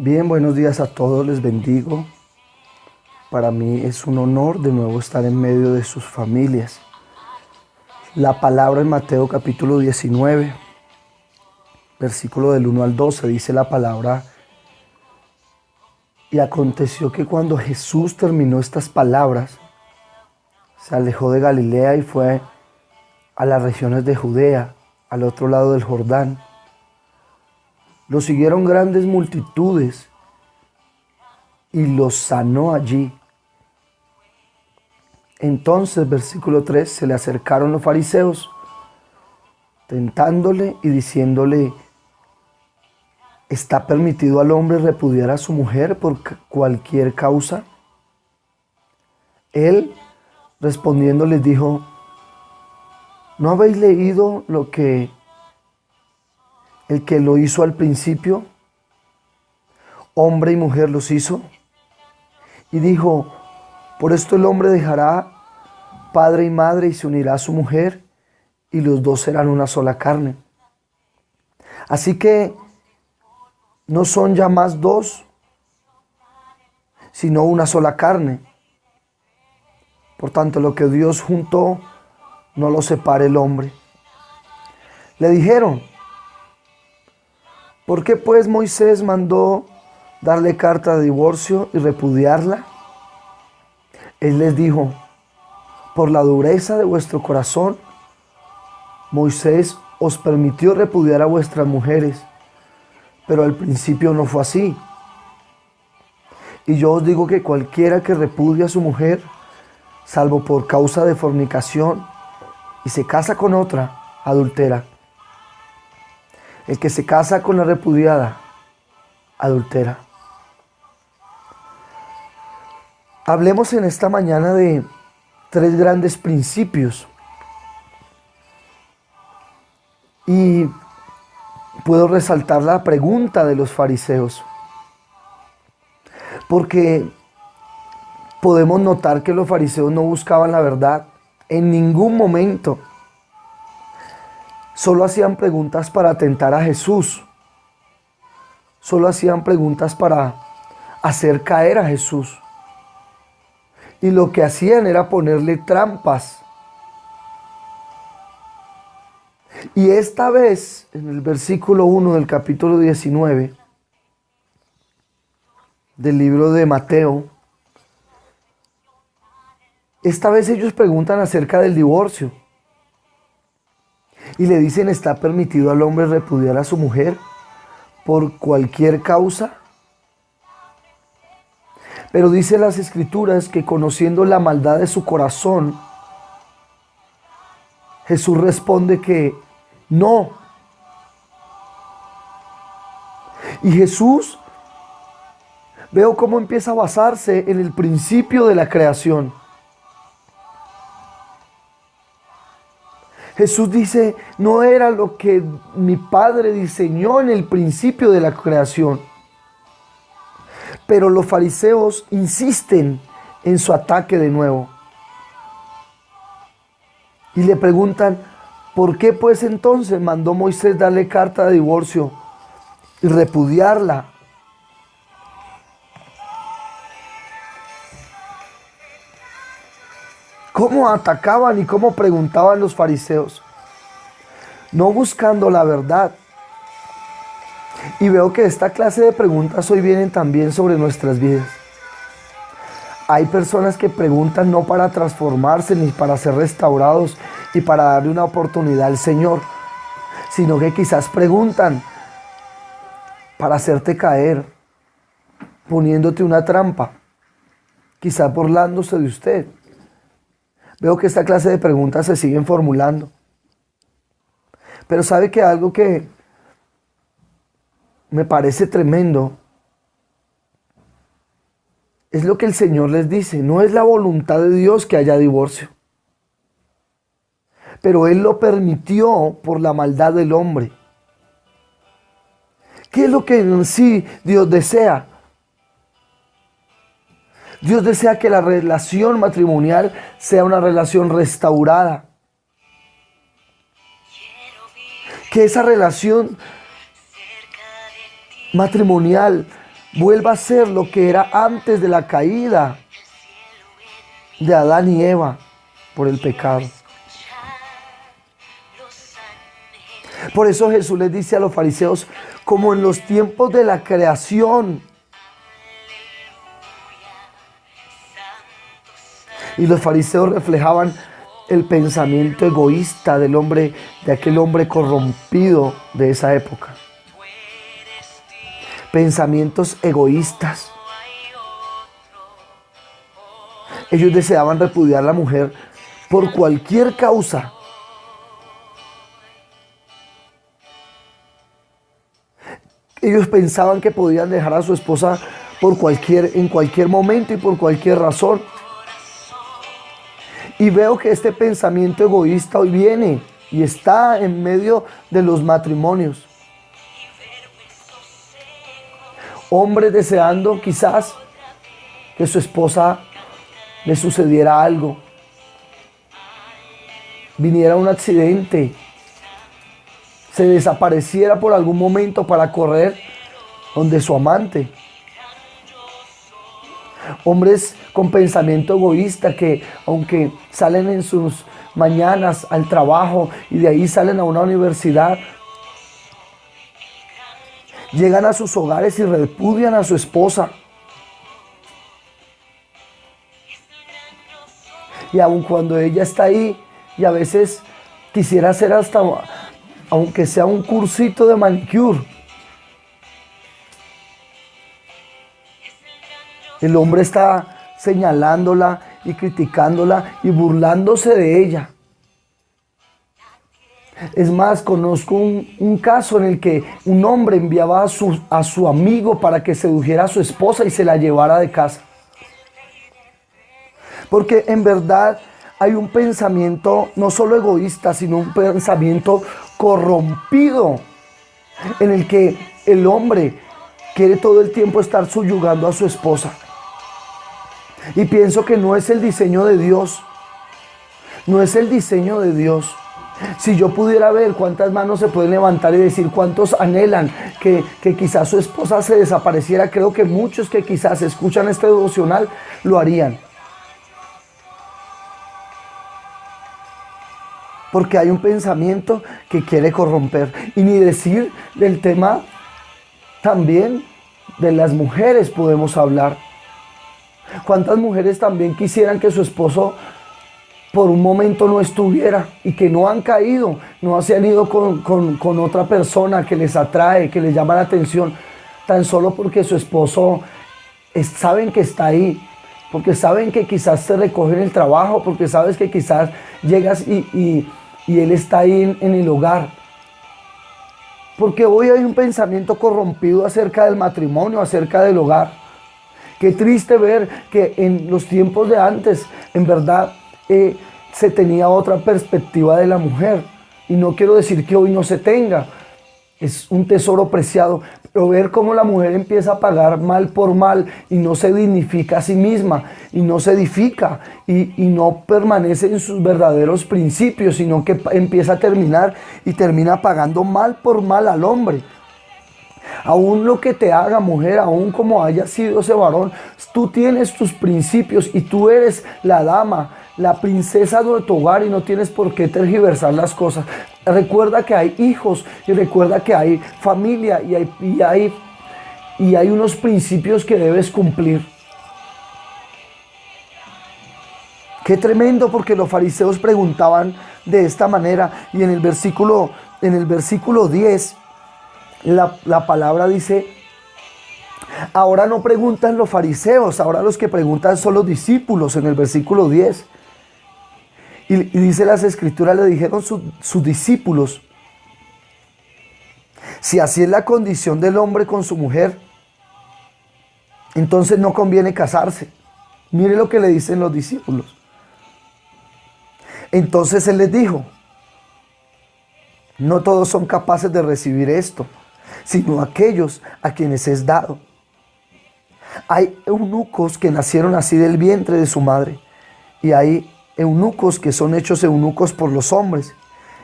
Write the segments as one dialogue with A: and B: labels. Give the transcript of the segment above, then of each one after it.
A: Bien, buenos días a todos, les bendigo. Para mí es un honor de nuevo estar en medio de sus familias. La palabra en Mateo capítulo 19, versículo del 1 al 12, dice la palabra: y aconteció que cuando Jesús terminó estas palabras, se alejó de Galilea y fue a las regiones de Judea, al otro lado del Jordán. Lo siguieron grandes multitudes y los sanó allí. Entonces, versículo 3, se le acercaron los fariseos, tentándole y diciéndole: ¿está permitido al hombre repudiar a su mujer por cualquier causa? Él, respondiendo, les dijo: ¿no habéis leído lo que el que lo hizo al principio? Hombre y mujer los hizo. Y dijo: por esto el hombre dejará padre y madre y se unirá a su mujer, y los dos serán una sola carne. Así que no son ya más dos, sino una sola carne. Por tanto, lo que Dios juntó, no lo separe el hombre. Le dijeron: ¿por qué pues Moisés mandó darle carta de divorcio y repudiarla? Él les dijo: por la dureza de vuestro corazón, Moisés os permitió repudiar a vuestras mujeres, pero al principio no fue así. Y yo os digo que cualquiera que repudie a su mujer, salvo por causa de fornicación, y se casa con otra, adultera. El que se casa con la repudiada, adultera. Hablemos en esta mañana de tres grandes principios. Y puedo resaltar la pregunta de los fariseos, porque podemos notar que los fariseos no buscaban la verdad en ningún momento. Solo hacían preguntas para tentar a Jesús. Solo hacían preguntas para hacer caer a Jesús. Y lo que hacían era ponerle trampas. Y esta vez, en el versículo 1 del capítulo 19 del libro de Mateo, esta vez ellos preguntan acerca del divorcio. Y le dicen: ¿está permitido al hombre repudiar a su mujer por cualquier causa? Pero dice las Escrituras que, conociendo la maldad de su corazón, Jesús responde que no. Y Jesús, veo cómo empieza a basarse en el principio de la creación. Jesús dice: no era lo que mi Padre diseñó en el principio de la creación. Pero los fariseos insisten en su ataque de nuevo. Y le preguntan: ¿por qué pues entonces mandó Moisés darle carta de divorcio y repudiarla? ¿Cómo atacaban y cómo preguntaban los fariseos? No buscando la verdad. Y veo que esta clase de preguntas hoy vienen también sobre nuestras vidas. Hay personas que preguntan no para transformarse ni para ser restaurados y para darle una oportunidad al Señor, sino que quizás preguntan para hacerte caer, poniéndote una trampa, quizás burlándose de usted. Veo que esta clase de preguntas se siguen formulando. Pero sabe que algo que me parece tremendo es lo que el Señor les dice: no es la voluntad de Dios que haya divorcio, pero Él lo permitió por la maldad del hombre. ¿Qué es lo que en sí Dios desea? Dios desea que la relación matrimonial sea una relación restaurada. Que esa relación matrimonial vuelva a ser lo que era antes de la caída de Adán y Eva por el pecado. Por eso Jesús les dice a los fariseos, como en los tiempos de la creación. Y los fariseos reflejaban el pensamiento egoísta del hombre, de aquel hombre corrompido de esa época. Pensamientos egoístas. Ellos deseaban repudiar a la mujer por cualquier causa. Ellos pensaban que podían dejar a su esposa en cualquier momento y por cualquier razón. Y veo que este pensamiento egoísta hoy viene y está en medio de los matrimonios. Hombres deseando quizás que su esposa le sucediera algo, viniera un accidente, se desapareciera por algún momento para correr donde su amante. Hombres con pensamiento egoísta que aunque salen en sus mañanas al trabajo y de ahí salen a una universidad, llegan a sus hogares y repudian a su esposa. Y aun cuando ella está ahí y a veces quisiera hacer hasta, aunque sea un cursito de manicure, el hombre está señalándola y criticándola y burlándose de ella. Es más, conozco un caso en el que un hombre enviaba a su amigo para que sedujera a su esposa y se la llevara de casa. Porque en verdad hay un pensamiento no solo egoísta, sino un pensamiento corrompido en el que el hombre quiere todo el tiempo estar subyugando a su esposa. Y pienso que no es el diseño de Dios. No es el diseño de Dios. Si yo pudiera ver cuántas manos se pueden levantar y decir cuántos anhelan que quizás su esposa se desapareciera, creo que muchos que quizás escuchan este devocional lo harían. Porque hay un pensamiento que quiere corromper. Y ni decir del tema también de las mujeres podemos hablar. ¿Cuántas mujeres también quisieran que su esposo por un momento no estuviera y que no han caído, no se han ido con otra persona que les atrae, que les llama la atención, tan solo porque su esposo saben que está ahí, porque saben que quizás te recogen el trabajo, porque sabes que quizás llegas y él está ahí en el hogar? Porque hoy hay un pensamiento corrompido acerca del matrimonio, acerca del hogar. Qué triste ver que en los tiempos de antes, en verdad, se tenía otra perspectiva de la mujer. Y no quiero decir que hoy no se tenga. Es un tesoro preciado. Pero ver cómo la mujer empieza a pagar mal por mal y no se dignifica a sí misma y no se edifica y no permanece en sus verdaderos principios, sino que empieza a termina pagando mal por mal al hombre. Aún lo que te haga, mujer, aún como haya sido ese varón, tú tienes tus principios y tú eres la dama, la princesa de tu hogar y no tienes por qué tergiversar las cosas. Recuerda que hay hijos y recuerda que hay familia y hay unos principios que debes cumplir. Qué tremendo, porque los fariseos preguntaban de esta manera y en el versículo 10 la palabra dice: ahora no preguntan los fariseos, ahora los que preguntan son los discípulos, en el versículo 10. Y dice las escrituras, le dijeron sus discípulos: si así es la condición del hombre con su mujer, entonces no conviene casarse. Mire lo que le dicen los discípulos. Entonces él les dijo: no todos son capaces de recibir esto, sino aquellos a quienes es dado. Hay eunucos que nacieron así del vientre de su madre, y hay eunucos que son hechos eunucos por los hombres,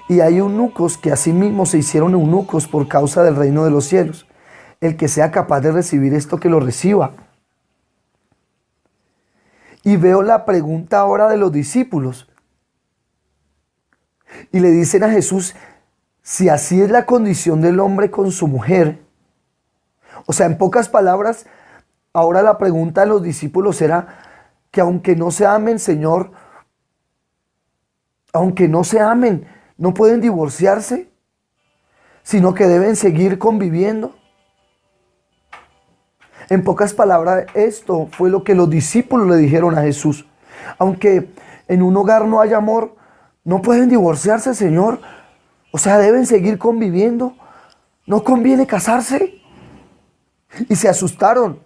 A: y hay eunucos que asimismo se hicieron eunucos por causa del reino de los cielos. El que sea capaz de recibir esto, que lo reciba. Y veo la pregunta ahora de los discípulos. Y le dicen a Jesús, si así es la condición del hombre con su mujer. O sea, en pocas palabras, ahora la pregunta de los discípulos era que aunque no se amen, Señor, aunque no se amen, no pueden divorciarse, sino que deben seguir conviviendo. En pocas palabras, esto fue lo que los discípulos le dijeron a Jesús. Aunque en un hogar no haya amor, no pueden divorciarse, Señor. O sea, deben seguir conviviendo. No conviene casarse. Y se asustaron.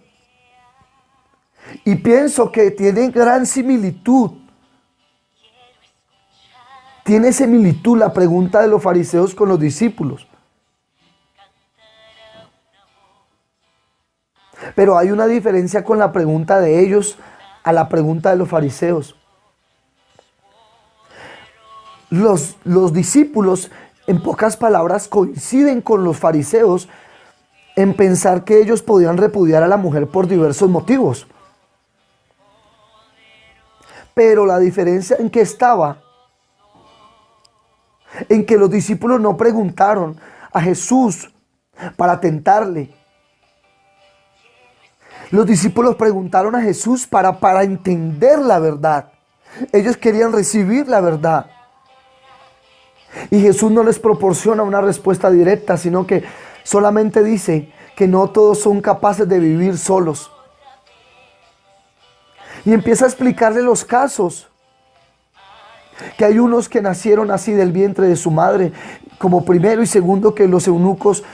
A: Y pienso que tienen gran similitud. Tiene similitud la pregunta de los fariseos con los discípulos. Pero hay una diferencia con la pregunta de ellos a la pregunta de los fariseos. Los discípulos, en pocas palabras, coinciden con los fariseos en pensar que ellos podían repudiar a la mujer por diversos motivos. Pero la diferencia en que estaba, en que los discípulos no preguntaron a Jesús para tentarle. Los discípulos preguntaron a Jesús para entender la verdad. Ellos querían recibir la verdad. Y Jesús no les proporciona una respuesta directa, sino que solamente dice que no todos son capaces de vivir solos. Y empieza a explicarle los casos. Que hay unos que nacieron así del vientre de su madre, como primero, y segundo, que los eunucos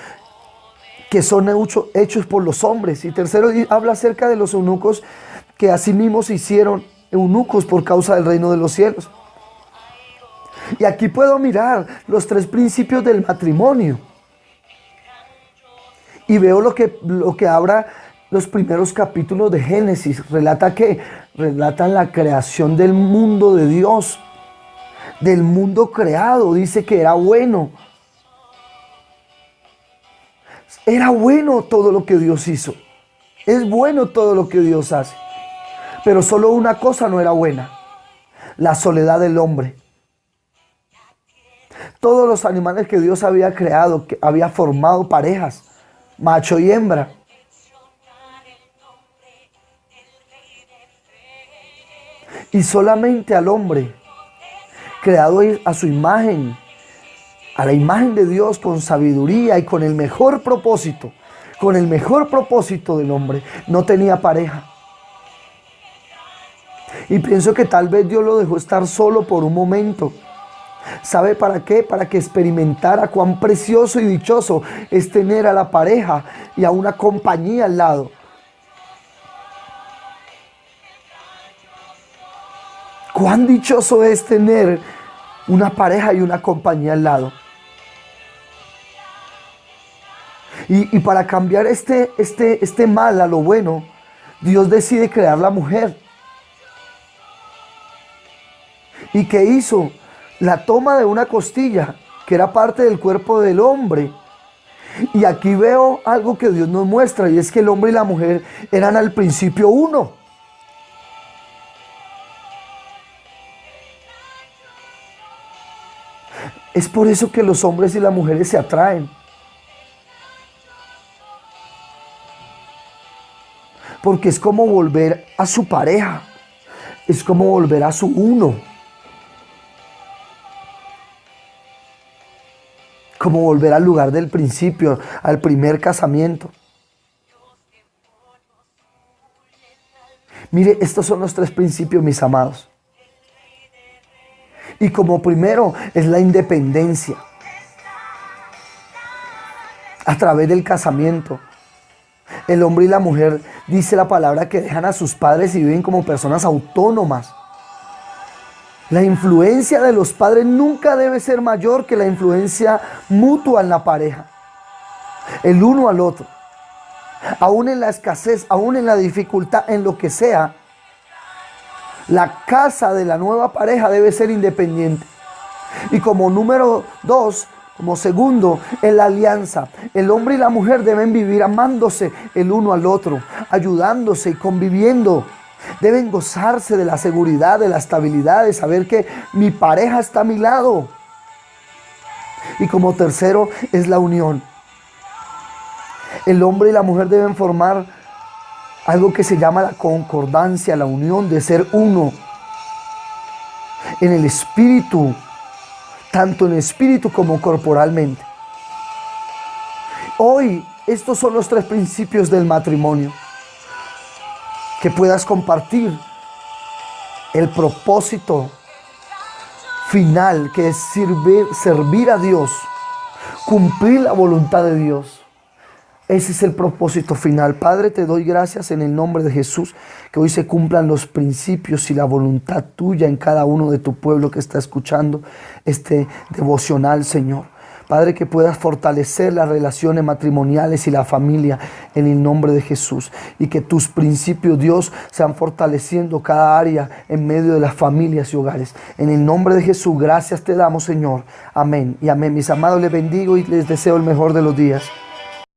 A: que son hechos por los hombres. Y tercero, habla acerca de los eunucos que así mismos se hicieron eunucos por causa del reino de los cielos. Y aquí puedo mirar los tres principios del matrimonio. Y veo lo que habla los primeros capítulos de Génesis. Relatan la creación del mundo de Dios. Del mundo creado. Dice que era bueno. Era bueno todo lo que Dios hizo. Es bueno todo lo que Dios hace. Pero solo una cosa no era buena. La soledad del hombre. Todos los animales que Dios había creado, que había formado parejas, macho y hembra. Y solamente al hombre, creado a su imagen, a la imagen de Dios, con sabiduría y con el mejor propósito del hombre, no tenía pareja. Y pienso que tal vez Dios lo dejó estar solo por un momento. ¿Sabe para qué? Para que experimentara cuán precioso y dichoso es tener a la pareja y a una compañía al lado. Cuán dichoso es tener una pareja y una compañía al lado. Y para cambiar este mal a lo bueno, Dios decide crear la mujer. ¿Y qué hizo? La toma de una costilla, que era parte del cuerpo del hombre. Y aquí veo algo que Dios nos muestra, y es que el hombre y la mujer eran al principio uno. Es por eso que los hombres y las mujeres se atraen. Porque es como volver a su pareja. Es como volver a su uno. Como volver al lugar del principio, al primer casamiento. Mire, estos son los tres principios, mis amados. Y como primero es la independencia. A través del casamiento. El hombre y la mujer, dice la palabra, que dejan a sus padres y viven como personas autónomas. La influencia de los padres nunca debe ser mayor que la influencia mutua en la pareja. El uno al otro. Aún en la escasez, aún en la dificultad, en lo que sea, la casa de la nueva pareja debe ser independiente. Y como número dos, Como segundo, en la alianza. El hombre y la mujer deben vivir amándose el uno al otro, ayudándose y conviviendo. Deben gozarse de la seguridad, de la estabilidad, de saber que mi pareja está a mi lado. Y como tercero es la unión. El hombre y la mujer deben formar algo que se llama la concordancia, la unión de ser uno en el espíritu, tanto en espíritu como corporalmente. Hoy, estos son los 3 principios del matrimonio. Que puedas compartir el propósito final, que es servir a Dios, cumplir la voluntad de Dios. Ese es el propósito final. Padre, te doy gracias en el nombre de Jesús, que hoy se cumplan los principios y la voluntad tuya en cada uno de tu pueblo que está escuchando este devocional, Señor. Padre, que puedas fortalecer las relaciones matrimoniales y la familia en el nombre de Jesús. Y que tus principios, Dios, sean fortaleciendo cada área en medio de las familias y hogares. En el nombre de Jesús, gracias te damos, Señor. Amén y amén. Mis amados, les bendigo y les deseo el mejor de los días.